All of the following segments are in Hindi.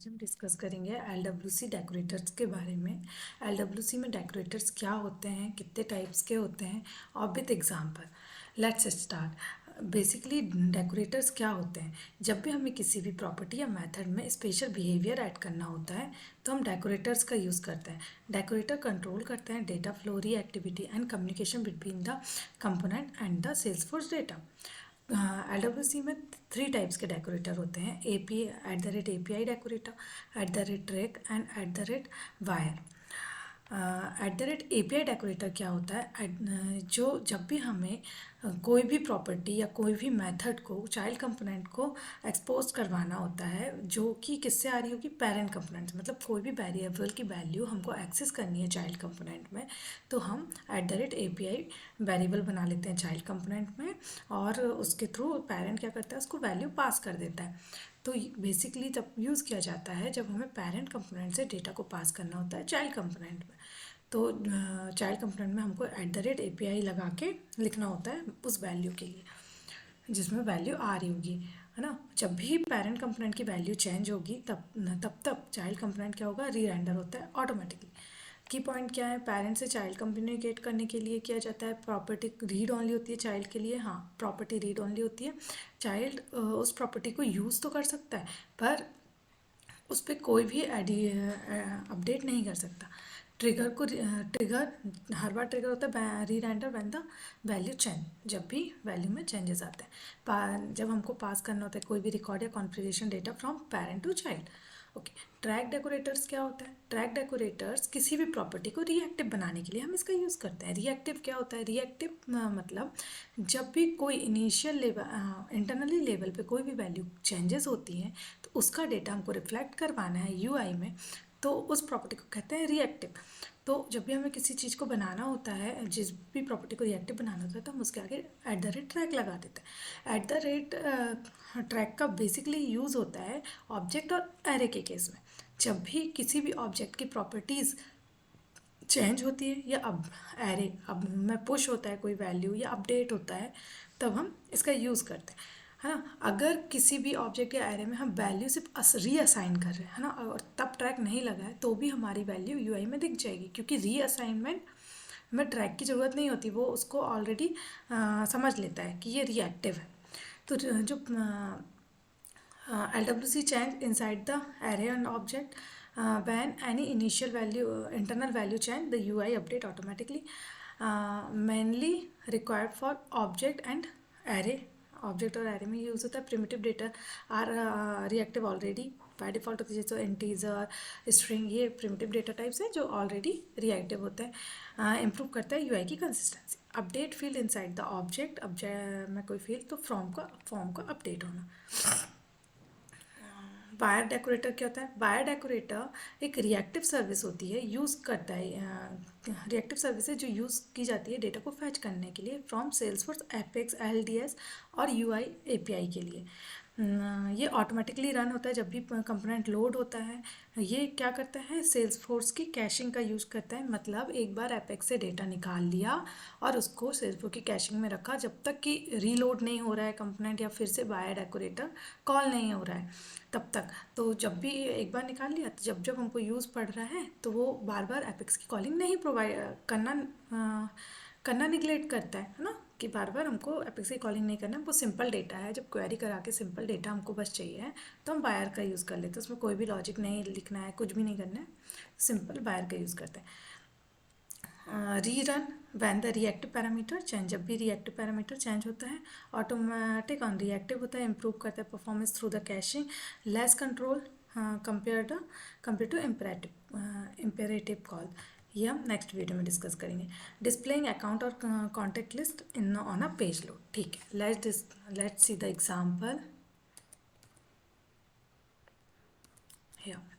आज हम डिस्कस करेंगे LWC डेकोरेटर्स के बारे में। LWC में डेकोरेटर्स क्या होते हैं, कितने टाइप्स के होते हैं और with example. Let's start. Basically decorators क्या होते हैं? जब भी हमें किसी भी प्रॉपर्टी या मेथड में स्पेशल बिहेवियर ऐड करना होता है तो हम डेकोरेटर्स का यूज़ करते हैं। डेकोरेटर कंट्रोल करते हैं data flow, reactivity and communication between the component and the Salesforce data. LWC में 3 टाइप्स के डेकोरेटर होते हैं: API @API decorator, @track and @wire. @API decorator क्या होता है? जो जब भी हमें कोई भी प्रॉपर्टी या कोई भी मेथड को, चाइल्ड कंपोनेंट को एक्सपोज करवाना होता है, जो कि किससे आ रही होगी? पेरेंट कंपोनेंट से। मतलब कोई भी वेरिएबल की वैल्यू हमको एक्सेस करनी है चाइल्ड कंपोनेंट में, तो हम @API वेरिएबल बना लेते हैं चाइल्ड कंपोनेंट में, और उसके थ्रू पेरेंट क्या करता है? उसको वैल्यू पास कर देता है। तो बेसिकली जब यूज़ किया जाता है जब हमें पेरेंट कंपोनेंट से डेटा को पास करना होता है चाइल्ड कंपोनेंट में, तो चाइल्ड कंपोनेंट में हमको @API लगा के लिखना होता है उस वैल्यू के लिए जिसमें वैल्यू आ रही होगी, है ना। जब भी पेरेंट कंपोनेंट की वैल्यू चेंज होगी तब चाइल्ड कंपोनेंट क्या होगा? री रेंडर होता है ऑटोमेटिकली। की पॉइंट क्या है? पेरेंट से चाइल्ड कम्युनिकेट करने के लिए किया जाता है। प्रॉपर्टी रीड ओनली होती है चाइल्ड के लिए, हाँ, प्रॉपर्टी रीड ओनली होती है। चाइल्ड उस प्रॉपर्टी को यूज़ तो कर सकता है पर उस पर कोई भी अपडेट नहीं कर सकता। ट्रिगर को ट्रिगर हर बार ट्रिगर होता है री render when the value change, जब भी वैल्यू में चेंजेस आते हैं। जब हमको पास करना होता है कोई भी रिकॉर्ड या configuration data from parent to child. Okay. Track decorators क्या होता है? ट्रैक डेकोरेटर्स किसी भी प्रॉपर्टी को रिएक्टिव बनाने के लिए हम इसका यूज़ करते हैं। रिएक्टिव क्या होता है? रिएक्टिव मतलब जब भी कोई इनिशियल लेवल, इंटरनली लेवल पे कोई भी वैल्यू चेंजेस होती हैं तो उसका डेटा हमको रिफ्लेक्ट करवाना है यूआई में, तो उस प्रॉपर्टी को कहते हैं रिएक्टिव। तो जब भी हमें किसी चीज़ को बनाना होता है, जिस भी प्रॉपर्टी को रिएक्टिव बनाना होता है, तो हम उसके आगे @ट्रैक लगा देते हैं। ट्रैक का बेसिकली यूज़ होता है ऑब्जेक्ट और एरे के केस में। जब भी किसी भी ऑब्जेक्ट की प्रॉपर्टीज़ चेंज होती है या अब एरे अब में पुश होता है कोई वैल्यू या अपडेट होता है, तब हम इसका यूज़ करते हैं, है ना। अगर किसी भी ऑब्जेक्ट या एरे में हम वैल्यू सिर्फ रीअसाइन कर रहे हैं, है ना, और तब ट्रैक नहीं लगा है, तो भी हमारी वैल्यू यूआई में दिख जाएगी, क्योंकि रीअसाइनमेंट में ट्रैक की ज़रूरत नहीं होती, वो उसको ऑलरेडी समझ लेता है कि ये रिएक्टिव है। तो जो LWC change inside the array and object, when any initial value, internal value change, the UI update automatically, mainly required for object and array। Object और एरे में यूज़ होता है। Primitive data are reactive already by default होती है, जैसे इंटीजर, स्ट्रिंग, ये प्रिमिटिव डेटा टाइप्स हैं जो ऑलरेडी रिएक्टिव होते हैं। इम्प्रूव करता है यूआई की consistency. Update field inside the object में कोई फील्ड, तो फॉर्म का अपडेट होना। वायर डेकोरेटर क्या होता है? वायर डेकोरेटर एक रिएक्टिव सर्विस होती है, यूज़ करता है, रिएक्टिव सर्विस है जो यूज़ की जाती है डेटा को फैच करने के लिए फ्रॉम सेल्सफोर्स, एपेक्स, LDS और UI API के लिए। ये ऑटोमेटिकली रन होता है जब भी कंपोनेंट लोड होता है। ये क्या करता है? सेल्सफोर्स की कैशिंग का यूज़ करता है। मतलब एक बार एपेक्स से डेटा निकाल लिया और उसको सेल्सफोर्स की कैशिंग में रखा जब तक कि रीलोड नहीं हो रहा है कंपोनेंट, या फिर से वायर डेकोरेटर कॉल नहीं हो रहा है तब तक। तो जब भी एक बार निकाल लिया, तो जब जब हमको यूज़ पड़ रहा है तो वो बार बार एपेक्स की कॉलिंग नहीं प्रोवाइड करना निगलेक्ट करता है ना, कि बार बार हमको एपेक्स की कॉलिंग नहीं करना। वो सिंपल डेटा है, जब क्वेरी करा के सिंपल डेटा हमको बस चाहिए तो हम वायर का यूज़ कर लेते हैं। उसमें कोई भी लॉजिक नहीं लिखना है, कुछ भी नहीं करना है, सिंपल वायर का यूज़ करते हैं। Rerun when the reactive parameter change, जब भी रिएक्टिव पैरामीटर चेंज होता है। ऑटोमेटिक ऑन रिएक्टिव होता है, इम्प्रूव करता है performance through the caching. Less control compare to imperative call. ये हम नेक्स्ट वीडियो में डिस्कस करेंगे। डिस्प्लेइंग अकाउंट और contact list in on a page load. ठीक है, let's see the example here.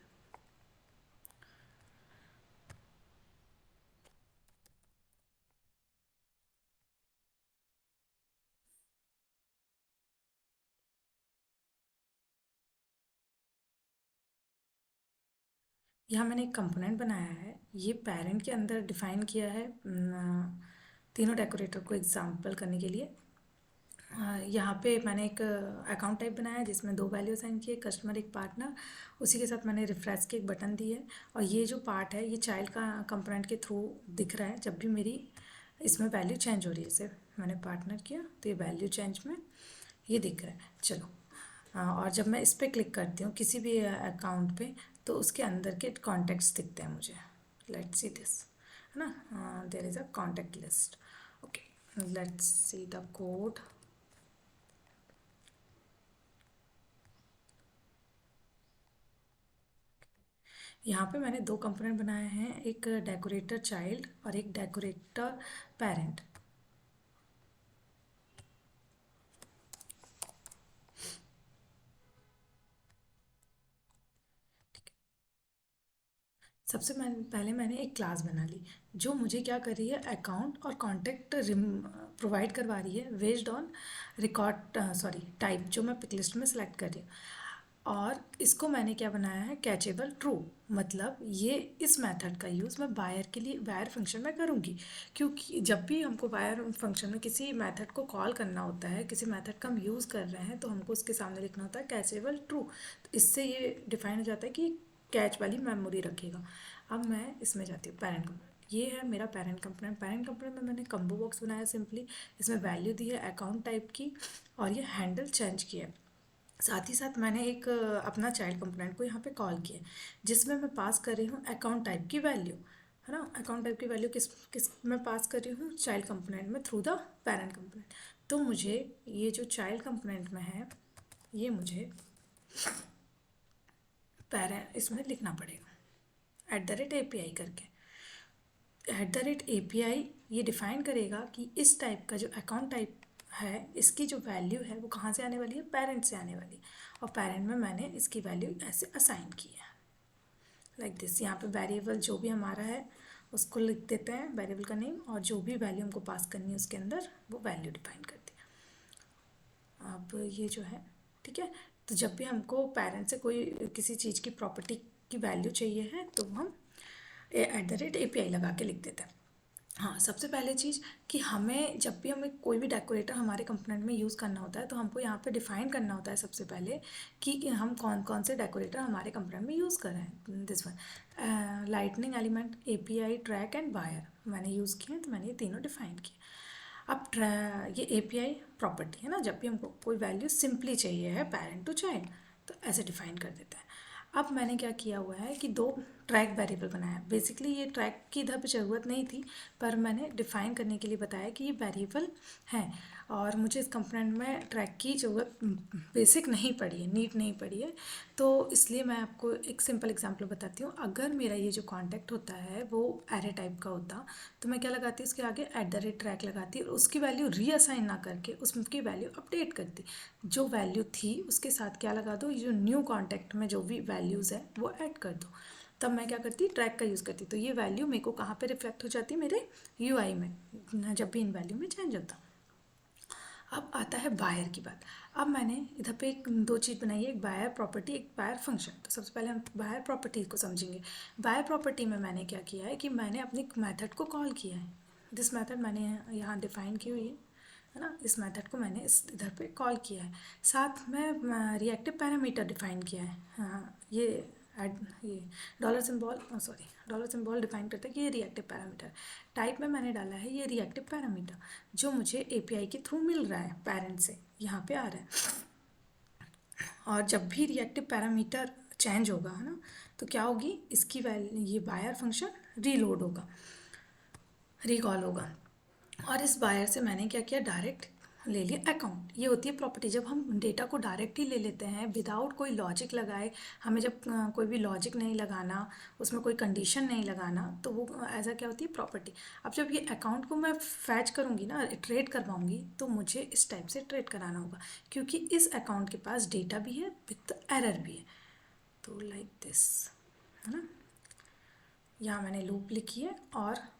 यहाँ मैंने एक कंपोनेंट बनाया है, ये पेरेंट के अंदर डिफाइन किया है तीनों डेकोरेटर को एग्जाम्पल करने के लिए। यहाँ पे मैंने एक अकाउंट टाइप बनाया जिसमें दो वैल्यू असाइन किए, कस्टमर एक पार्टनर, उसी के साथ मैंने रिफ्रेश की एक बटन दी है। और ये जो पार्ट है ये चाइल्ड का कंपोनेंट के थ्रू दिख रहा है जब भी मेरी इसमें वैल्यू चेंज हो रही है। जैसे मैंने पार्टनर किया तो ये वैल्यू चेंज में ये दिख रहा है। चलो, और जब मैं इस पर क्लिक करती हूँ किसी भी अकाउंट पे तो उसके अंदर के कॉन्टेक्ट्स दिखते हैं मुझे। लेट्स सी दिस, है ना, there is a contact list. Okay, let's see the code. यहाँ पे मैंने दो कंपोनेंट बनाए हैं, एक डेकोरेटर चाइल्ड और एक डेकोरेटर पेरेंट। सबसे पहले मैंने एक क्लास बना ली जो मुझे क्या कर रही है, अकाउंट और कॉन्टेक्ट प्रोवाइड करवा रही है based on record sorry type जो मैं पिक लिस्ट में सेलेक्ट कर रही हूँ। और इसको मैंने क्या बनाया है, कैचेबल ट्रू, मतलब ये इस मेथड का यूज़ मैं बायर के लिए वायर फंक्शन में करूँगी। क्योंकि जब भी हमको वायर फंक्शन में किसी मेथड को कॉल करना होता है, किसी मेथड का हम यूज़ कर रहे हैं, तो हमको उसके सामने लिखना होता है कैचेबल ट्रू। तो इससे ये डिफाइन हो जाता है कि कैच वाली मेमोरी रखेगा। अब मैं इसमें जाती हूँ पेरेंट कंपोनेंट, ये है मेरा पेरेंट कंपोनेंट। पेरेंट कंपोनेंट में मैंने कम्बो बॉक्स बनाया सिंपली, इसमें वैल्यू दी है अकाउंट टाइप की और ये हैंडल चेंज किया है। साथ ही साथ मैंने एक अपना चाइल्ड कंपोनेंट को यहाँ पे कॉल किया जिसमें मैं पास कर रही हूँ अकाउंट टाइप की वैल्यू, है ना। अकाउंट टाइप की वैल्यू किस किस मैं पास कर रही हूँ, चाइल्ड कंपोनेंट में थ्रू द पेरेंट कंपोनेंट। तो मुझे ये जो चाइल्ड कंपोनेंट में है ये मुझे पेरेंट इसमें लिखना पड़ेगा @API करके। @API ये डिफाइन करेगा कि इस टाइप का जो अकाउंट टाइप है इसकी जो वैल्यू है वो कहाँ से आने वाली है, पेरेंट से आने वाली है। और पेरेंट में मैंने इसकी वैल्यू ऐसे असाइन की है लाइक दिस। यहाँ पे वेरिएबल जो भी हमारा है उसको लिख देते हैं, वेरिएबल का नेम, और जो भी वैल्यू हमको पास करनी है उसके अंदर वो वैल्यू डिफाइन कर दी। अब ये जो है ठीक है, तो जब भी हमको पेरेंट से कोई किसी चीज़ की प्रॉपर्टी की वैल्यू चाहिए है तो हम @API लगा के लिख देते हैं। हाँ, सबसे पहले चीज़ कि हमें जब भी हमें कोई भी डेकोरेटर हमारे कंपोनेंट में यूज़ करना होता है तो हमको यहाँ पे डिफाइन करना होता है सबसे पहले कि हम कौन कौन से डेकोरेटर हमारे कंपोनेंट में यूज़ कर रहे हैं। This one lightning element, API, track and wire मैंने यूज़ किए हैं, तो मैंने ये तीनों डिफाइन किए। अब ये API प्रॉपर्टी है ना, जब भी हमको कोई वैल्यू सिंपली चाहिए है पेरेंट टू चाइल्ड तो ऐसे डिफाइन कर देता है। अब मैंने क्या किया हुआ है कि दो ट्रैक वेरिएबल बनाया। बेसिकली ये ट्रैक की इधर पे ज़रूरत नहीं थी, पर मैंने डिफ़ाइन करने के लिए बताया कि ये वेरिएबल हैं और मुझे इस कंपोनेंट में ट्रैक की ज़रूरत बेसिक नहीं पड़ी है, नीड नहीं पड़ी है। तो इसलिए मैं आपको एक सिंपल एग्जांपल बताती हूँ। अगर मेरा ये जो कॉन्टैक्ट होता है वो एरे टाइप का होता तो मैं क्या लगाती, उसके आगे @ट्रैक लगाती और उसकी वैल्यू रीअसाइन ना करके उसकी वैल्यू अपडेट करती। जो वैल्यू थी उसके साथ क्या लगा दो, जो न्यू कॉन्टैक्ट में जो भी वैल्यूज़ है वो ऐड कर दो। तब मैं क्या करती, ट्रैक का यूज़ करती, तो ये वैल्यू मेरे को कहाँ पे रिफ्लेक्ट हो जाती, मेरे UI में जब भी इन वैल्यू में चेंज होता। अब आता है बायर की बात। अब मैंने इधर पे एक दो चीज़ बनाई है, एक बायर प्रॉपर्टी, एक बायर फंक्शन। तो सबसे पहले हम बायर प्रॉपर्टी को समझेंगे। बायर प्रॉपर्टी में मैंने क्या किया है कि मैंने अपनी मेथड को कॉल किया है। दिस मेथड मैंने यहाँ डिफाइन की हुई है ना, इस मेथड को मैंने इस इधर पे कॉल किया है। साथ में रिएक्टिव पैरामीटर डिफाइन किया है। हाँ, ये ये डॉलर सिंबल डिफाइन करता है कि ये रिएक्टिव पैरामीटर। टाइप में मैंने डाला है ये रिएक्टिव पैरामीटर जो मुझे API के थ्रू मिल रहा है, पेरेंट से यहाँ पे आ रहा है। और जब भी रिएक्टिव पैरामीटर चेंज होगा, है ना, तो क्या होगी, इसकी वैल्यू ये बायर फंक्शन रीलोड होगा, रिकॉल होगा। और इस बायर से मैंने क्या किया, डायरेक्ट ले लिया अकाउंट। ये होती है प्रॉपर्टी, जब हम डेटा को डायरेक्ट ही ले लेते हैं विदाउट कोई लॉजिक लगाए। हमें जब कोई भी लॉजिक नहीं लगाना, उसमें कोई कंडीशन नहीं लगाना, तो वो ऐसा क्या होती है, प्रॉपर्टी। अब जब ये अकाउंट को मैं फैच करूँगी ना, ट्रेड करवाऊँगी, तो मुझे इस टाइप से ट्रेड कराना होगा क्योंकि इस अकाउंट के पास डेटा भी है विद एरर भी है। तो लाइक दिस, है ना, यहाँ मैंने लूप लिखी है और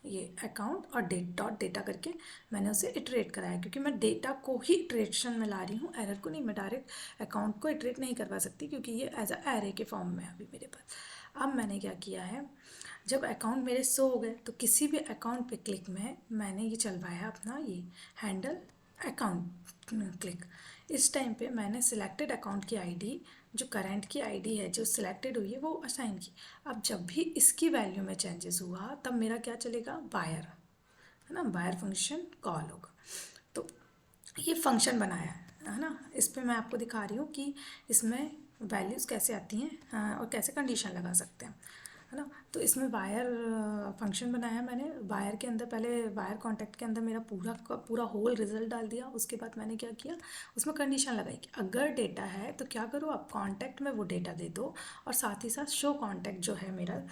ये अकाउंट और डॉट डेटा करके मैंने उसे इटरेट कराया क्योंकि मैं डेटा को ही इटरेशन में ला रही हूँ, एरर को नहीं। मैं डायरेक्ट अकाउंट को इटरेट नहीं करवा सकती क्योंकि ये एज अ एरे के फॉर्म में अभी मेरे पास। अब मैंने क्या किया है, जब अकाउंट मेरे शो हो गए तो किसी भी अकाउंट पे क्लिक में मैंने ये चलवाया अपना ये हैंडल अकाउंट क्लिक। इस टाइम पे मैंने सिलेक्टेड अकाउंट की आईडी, जो करंट की आईडी है जो सिलेक्टेड हुई है, वो असाइन की। अब जब भी इसकी वैल्यू में चेंजेस हुआ तब मेरा क्या चलेगा, बायर, है ना, बायर फंक्शन कॉल होगा। तो ये फंक्शन बनाया है ना। इस पे मैं आपको दिखा रही हूँ कि इसमें वैल्यूज़ कैसे आती हैं और कैसे कंडीशन लगा सकते हैं, है ना। तो इसमें वायर फंक्शन बनाया मैंने। वायर के अंदर पहले वायर कॉन्टैक्ट के अंदर मेरा पूरा का पूरा होल रिजल्ट डाल दिया। उसके बाद मैंने क्या किया, उसमें कंडीशन लगाई कि अगर डेटा है तो क्या करो, आप कॉन्टैक्ट में वो डेटा दे दो और साथ ही साथ शो कॉन्टैक्ट जो है मेरा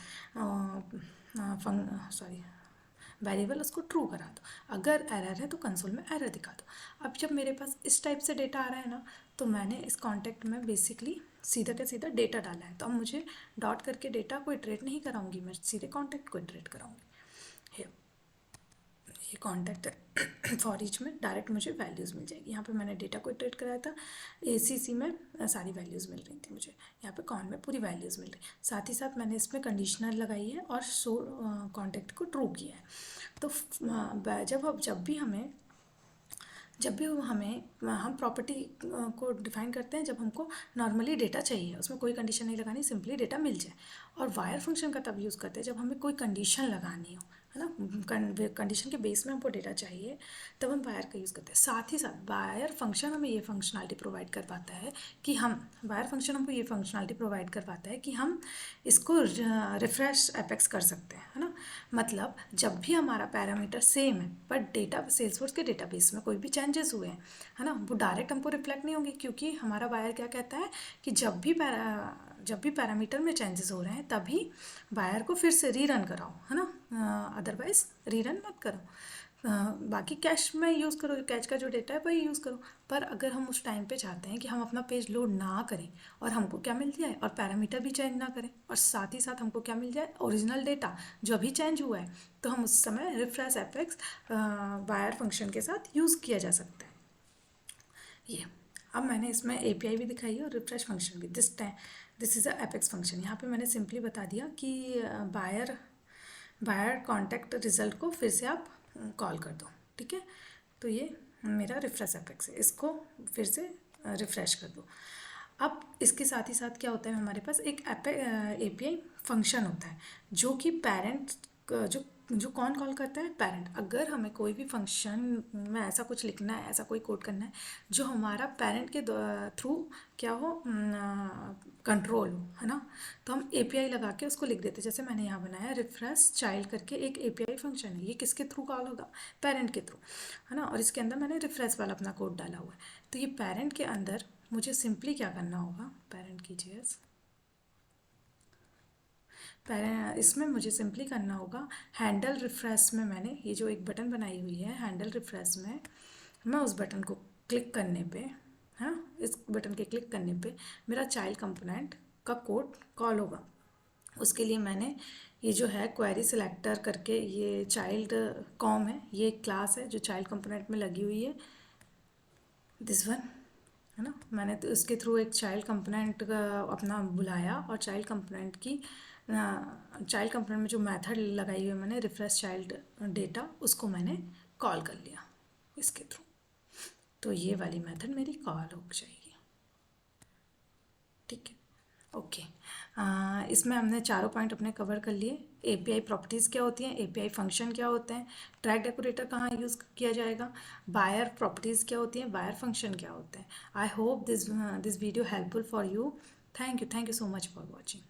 वेरिएबल, उसको ट्रू करा दो। अगर एरर है तो कंसोल में एरर दिखा दो। अब जब मेरे पास इस टाइप से डेटा आ रहा है ना, तो मैंने इस कॉन्टैक्ट में बेसिकली सीधा का सीधा डेटा डाला है। तो अब मुझे डॉट करके डेटा को इटरेट नहीं कराऊंगी, मैं सीधे कॉन्टैक्ट को इटरेट कराऊंगी। ये कॉन्टैक्ट है फॉर ईच में डायरेक्ट मुझे वैल्यूज़ मिल जाएगी। यहाँ पे मैंने डेटा को इटरेट कराया था, ACC में सारी वैल्यूज़ मिल रही थी मुझे, यहाँ पे कॉन में पूरी वैल्यूज़ मिल रही। साथ ही साथ मैंने इसमें कंडीशनल लगाई है और शो कॉन्टैक्ट को ट्रू किया है। तो जब भी हम प्रॉपर्टी को डिफाइन करते हैं जब हमको नॉर्मली डेटा चाहिए, उसमें कोई कंडीशन नहीं लगानी, सिंपली डेटा मिल जाए। और वायर फंक्शन का तब यूज़ करते हैं जब हमें कोई कंडीशन लगानी हो, है ना, कंडीशन के बेस में हमको डेटा चाहिए, तब हम वायर का यूज़ करते हैं। साथ ही साथ वायर फंक्शन हमें ये फंक्शनलिटी प्रोवाइड कर पाता है कि हम इसको रिफ्रेश एपेक्स कर सकते हैं, है ना। मतलब जब भी हमारा पैरामीटर सेम है पर डेटा सेल्सफोर्स के डेटाबेस में कोई भी चेंजेस हुए हैं, है ना, वो डायरेक्ट हमको रिफ्लेक्ट नहीं होंगे, क्योंकि हमारा वायर क्या कहता है कि जब भी पैरामीटर में चेंजेस हो रहे हैं तभी वायर को फिर से रीरन कराओ, है ना, अदरवाइज रीरन मत करो। बाकी कैश में यूज़ करो, कैश का जो डेटा है वही यूज़ करो। पर अगर हम उस टाइम पे चाहते हैं कि हम अपना पेज लोड ना करें और हमको क्या मिल जाए, और पैरामीटर भी चेंज ना करें, और साथ ही साथ हमको क्या मिल जाए, ओरिजिनल डेटा जो अभी चेंज हुआ है, तो हम उस समय रिफ्रेश एपेक्स वायर फंक्शन के साथ यूज़ किया जा सकता है। ये अब मैंने इसमें API भी दिखाई है और रिफ्रेश फंक्शन भी। This is a apex function. यहाँ पे मैंने सिंपली बता दिया कि बायर कॉन्टैक्ट रिजल्ट को फिर से आप कॉल कर दो, ठीक है। तो ये मेरा रिफ्रेश एपेक्स है, इसको फिर से रिफ्रेश कर दो। अब इसके साथ ही साथ क्या होता है, हमारे पास एक API फंक्शन होता है जो कि पेरेंट जो कौन कॉल करता है, पेरेंट। अगर हमें कोई भी फंक्शन में ऐसा कुछ लिखना है, ऐसा कोई कोड करना है जो हमारा पेरेंट के थ्रू क्या हो, कंट्रोल हो, है ना, तो हम API लगा के उसको लिख देते हैं। जैसे मैंने यहाँ बनाया रिफ्रेश चाइल्ड करके एक API फंक्शन है, ये किसके थ्रू कॉल होगा, पेरेंट के थ्रू, है ना। और इसके अंदर मैंने रिफ्रेश वाला अपना कोड डाला हुआ है। तो ये पेरेंट के अंदर मुझे सिंपली क्या करना होगा, पेरेंट कीजिए, इसमें मुझे सिंपली करना होगा हैंडल रिफ्रेश में मैंने ये जो एक बटन बनाई हुई है हैंडल रिफ्रेश में, मैं उस बटन को क्लिक करने पे, हाँ, इस बटन के क्लिक करने पे मेरा चाइल्ड कंपोनेंट का कोड कॉल होगा। उसके लिए मैंने ये जो है क्वेरी सिलेक्टर करके ये चाइल्ड कॉम है, ये एक क्लास है जो चाइल्ड कंपोनेंट में लगी हुई है, दिस वन, है ना। मैंने तो इसके थ्रू एक चाइल्ड कंपोनेंट का अपना बुलाया और चाइल्ड कंपोनेंट में जो मेथड लगाई हुई है मैंने रिफ्रेश चाइल्ड डेटा, उसको मैंने कॉल कर लिया इसके थ्रू। तो ये वाली मेथड मेरी कॉल हो जाएगी, ठीक है, ओके। इसमें हमने चारों पॉइंट अपने कवर कर लिए। API प्रॉपर्टीज़ क्या होती हैं, API फंक्शन क्या होते हैं, ट्रैक डेकोरेटर कहाँ यूज़ किया जाएगा, बायर प्रॉपर्टीज़ क्या होती हैं, बायर फंक्शन क्या होते हैं। I hope this video helpful for you. Thank you so much for watching.